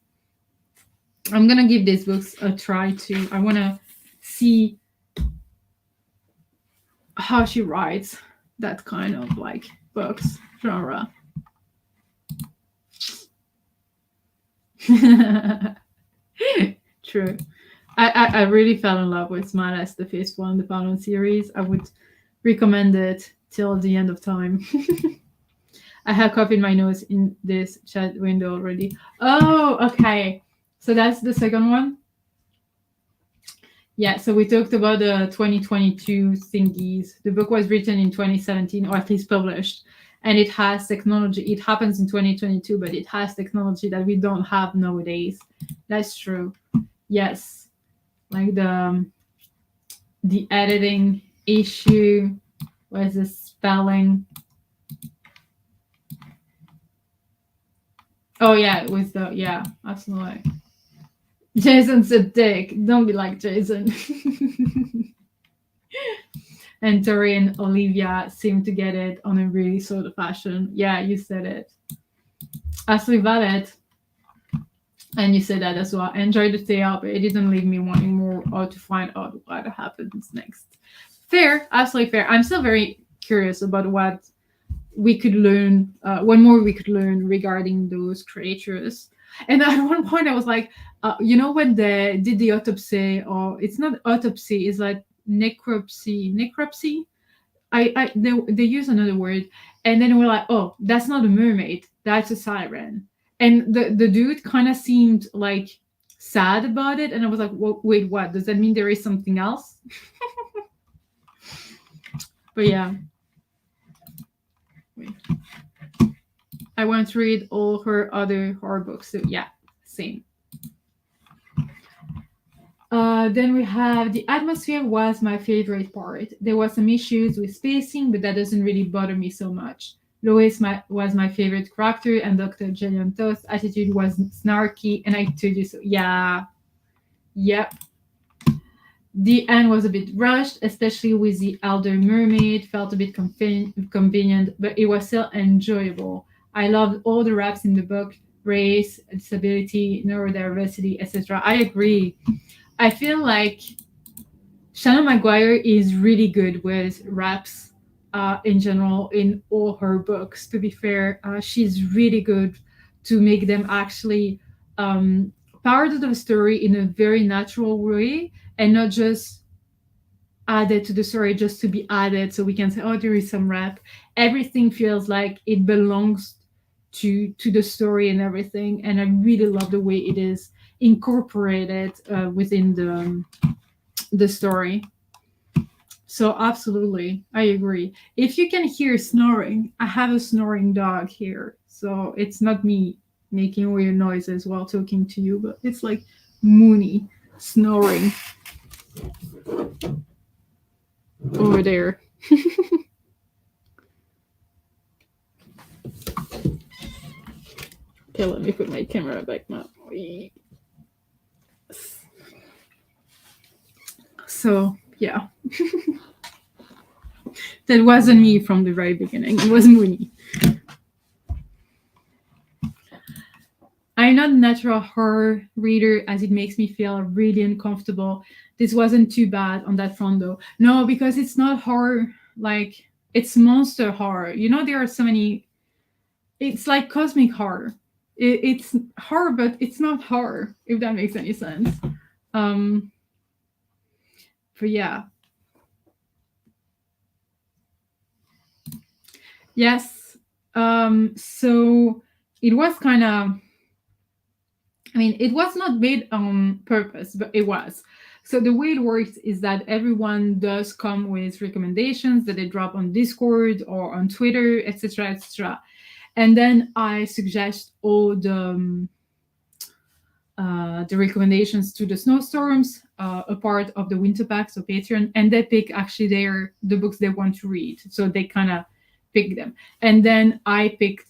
I'm gonna give these books a try too. I want to see how she writes that kind of like books genre. True. I really fell in love with Malice, the first one, the Fallon series. I would recommend it till the end of time. I have copied my notes in this chat window already. Oh, okay. So that's the second one. Yeah, so we talked about the 2022 thingies. The book was written in 2017, or at least published, and it has technology. It happens in 2022, but it has technology that we don't have nowadays. That's true. Yes, like the editing issue was the spelling. Oh yeah, it was absolutely. Jason's a dick. Don't be like Jason. And Tori and Olivia seem to get it on a really sort of fashion. Yeah, you said it. Absolutely valid. And you said that as well. I enjoyed the tale, but it didn't leave me wanting more or to find out what happens next. Fair, absolutely fair. I'm still very curious about what we could learn, one more we could learn regarding those creatures. And at one point I was like, when they did the autopsy, or it's not autopsy, it's like necropsy. They use another word, and then we're like, oh, that's not a mermaid, that's a siren. And the dude kind of seemed like sad about it, and I was like, wait, what does that mean? There is something else? But yeah, wait. I want to read all her other horror books, so yeah, same. Then we have the atmosphere was my favorite part. There was some issues with spacing, but that doesn't really bother me so much. Lois was my favorite character, and Dr. Jillian Toth's attitude was snarky, and I told you so. Yeah, yep. The end was a bit rushed, especially with the elder mermaid. Felt a bit convenient, but it was still enjoyable. I loved all the raps in the book: race, disability, neurodiversity, etc. I agree. I feel like Shannon Maguire is really good with raps in general in all her books. To be fair, she's really good to make them actually part of the story in a very natural way, and not just added to the story just to be added so we can say, oh, there is some rap. Everything feels like it belongs to the story and everything, and I really love the way it is incorporated within the story. So absolutely, I agree. If you can hear snoring, I have a snoring dog here, so it's not me making weird noises while talking to you, but it's like Mooney snoring over there. Okay, let me put my camera back now. So yeah. That wasn't me from the very beginning. It was Mooney. I'm not a natural horror reader, as it makes me feel really uncomfortable. This wasn't too bad on that front, though. No, because it's not horror, like, it's monster horror. There are so many. It's like cosmic horror. It's horror, but it's not horror, if that makes any sense. But yeah. Yes. So it was kind of, it was not made on purpose, but it was. So the way it works is that everyone does come with recommendations that they drop on Discord or on Twitter, etc., etc. And then I suggest all the recommendations to the snowstorms, a part of the winter pack, so Patreon, and they pick actually the books they want to read. So they kind of pick them, and then I picked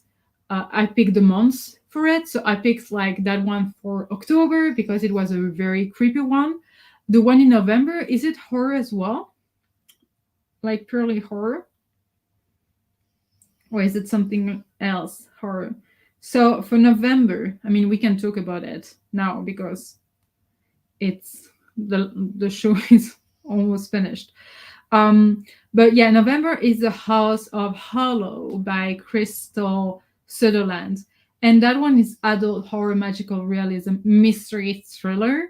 the months for it. So I picked like that one for October because it was a very creepy one. The one in November, is it horror as well? Like purely horror? Or is it something else horror? So for November, we can talk about it now because it's the show is almost finished. But yeah, November is The House of Hollow by Crystal Sutherland. And that one is adult horror, magical realism, mystery thriller.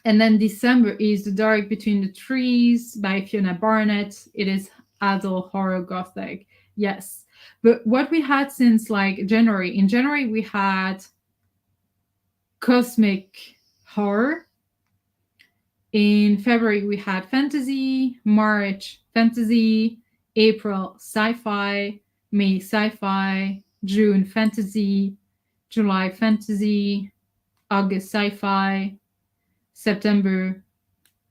And then December is The Dark Between the Trees by Fiona Barnett. It is adult horror gothic. Yes. But what we had since like January, in January we had cosmic horror. In February we had fantasy, March fantasy, April sci-fi, May sci-fi, June fantasy, July fantasy, August sci-fi, September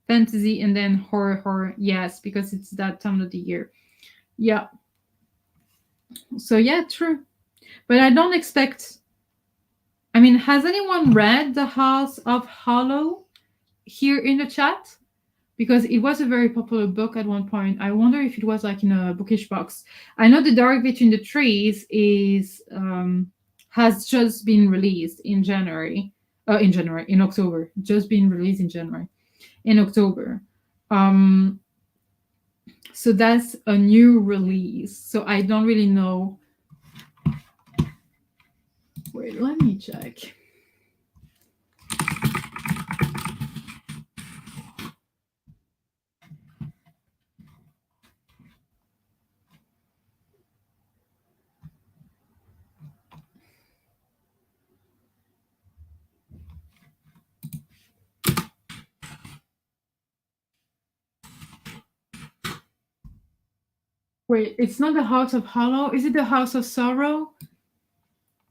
fantasy, and then horror. Yes, because it's that time of the year. Yeah. So yeah, true. But I don't expect. Has anyone read The House of Hollow here in the chat? Because it was a very popular book at one point. I wonder if it was like in a bookish box. I know The Dark Between the Trees is has just been released in January. In October. Just been released in January. In October. So that's a new release. So I don't really know. Wait, let me check. Wait, it's not the House of Hollow. Is it the House of Sorrow?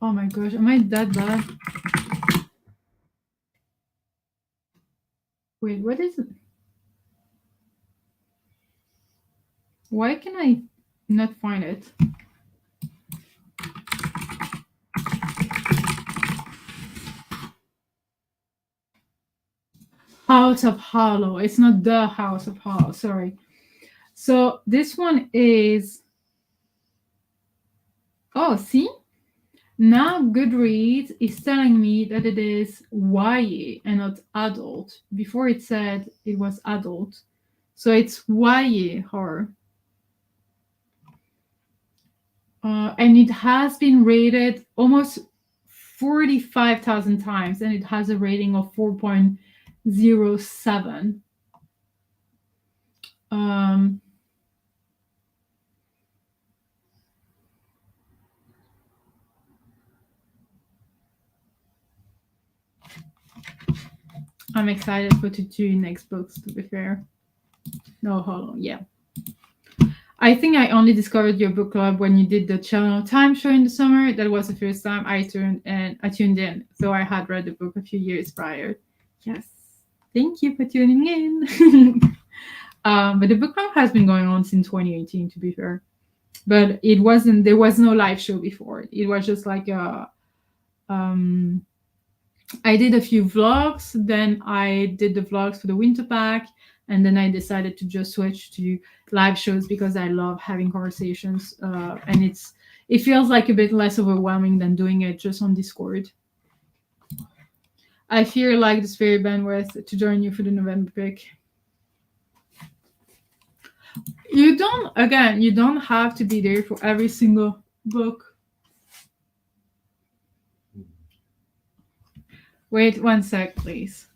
Oh my gosh, am I that bad? Wait, what is it? Why can I not find it? House of Hollow. It's not the House of Hollow. Sorry. So this one is. Oh, see? Now Goodreads is telling me that it is YA and not adult. Before it said it was adult. So it's YA horror. And it has been rated almost 45,000 times, and it has a rating of 4.07. Um, I'm excited for the two next books, to be fair. No, hold on. Yeah. I think I only discovered your book club when you did the Channel Time show in the summer. That was the first time I tuned in. So I had read the book a few years prior. Yes. Thank you for tuning in. But the book club has been going on since 2018, to be fair. But there was no live show before. It was just like I did a few vlogs, then I did the vlogs for the winter pack, and then I decided to just switch to live shows because I love having conversations, and it feels like a bit less overwhelming than doing it just on Discord. I feel like this very bandwidth to join you for the November pick. You don't have to be there for every single book. Wait 1 sec, please.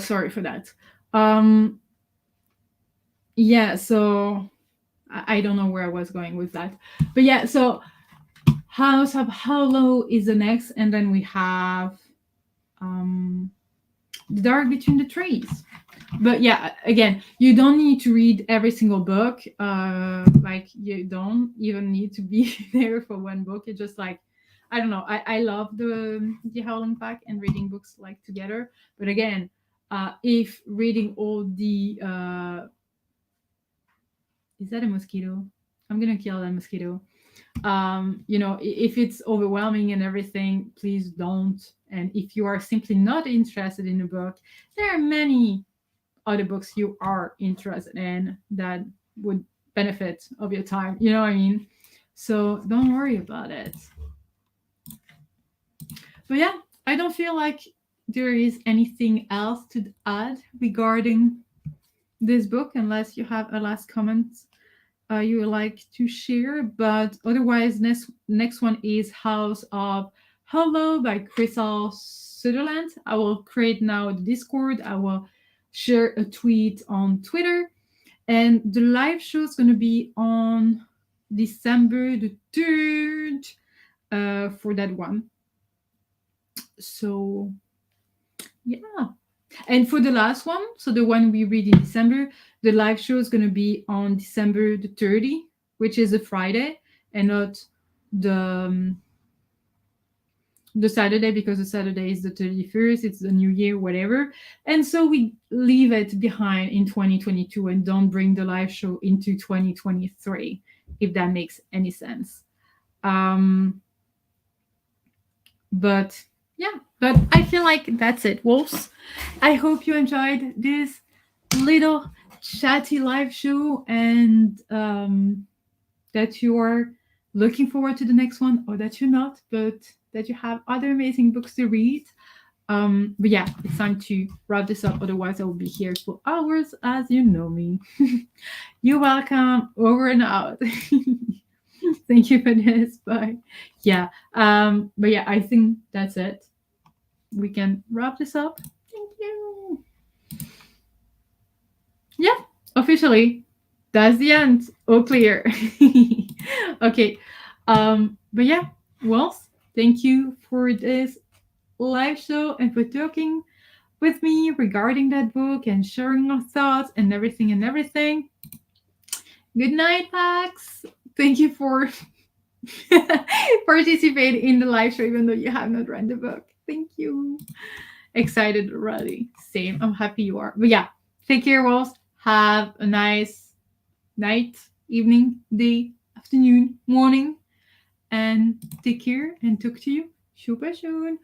Sorry for that. Yeah, so I don't know where I was going with that. But yeah, so House of Hollow is the next, and then we have The Dark Between the Trees. But yeah, again, you don't need to read every single book. Like you don't even need to be there for one book. It's just like I don't know. I love the Howling pack and reading books like together. But again, if reading all the is that a mosquito? I'm gonna kill that mosquito. If it's overwhelming and everything, please don't. And if you are simply not interested in a book, there are many other books you are interested in that would benefit of your time. You know what I mean? So don't worry about it. But yeah, I don't feel like there is anything else to add regarding this book unless you have a last comment you would like to share. But otherwise, next one is House of Hollow by Crystal Sutherland. I will create now the Discord. I will share a tweet on Twitter. And the live show is going to be on December the 3rd for that one. So, yeah. And for the last one, so the one we read in December, the live show is going to be on December the 30th, which is a Friday, and not the the Saturday, because the Saturday is the 31st, it's the new year, whatever. And so we leave it behind in 2022 and don't bring the live show into 2023, if that makes any sense. But yeah, but I feel like that's it, wolves. I hope you enjoyed this little chatty live show, and that you are looking forward to the next one, or that you're not, but that you have other amazing books to read. But yeah, it's time to wrap this up. Otherwise, I will be here for hours, as you know me. You're welcome. Over and out. Thank you for this. Bye. Yeah. But yeah, I think that's it. We can wrap this up. Thank you. Yeah, officially, that's the end. All clear. Okay. But yeah, well, thank you for this live show and for talking with me regarding that book and sharing our thoughts and everything and everything. Good night, Pax. Thank you for participating in the live show, even though you have not read the book. Thank you. Excited already. Same. I'm happy you are. But yeah, take care, Walls. Have a nice night, evening, day, afternoon, morning, and take care and talk to you super soon.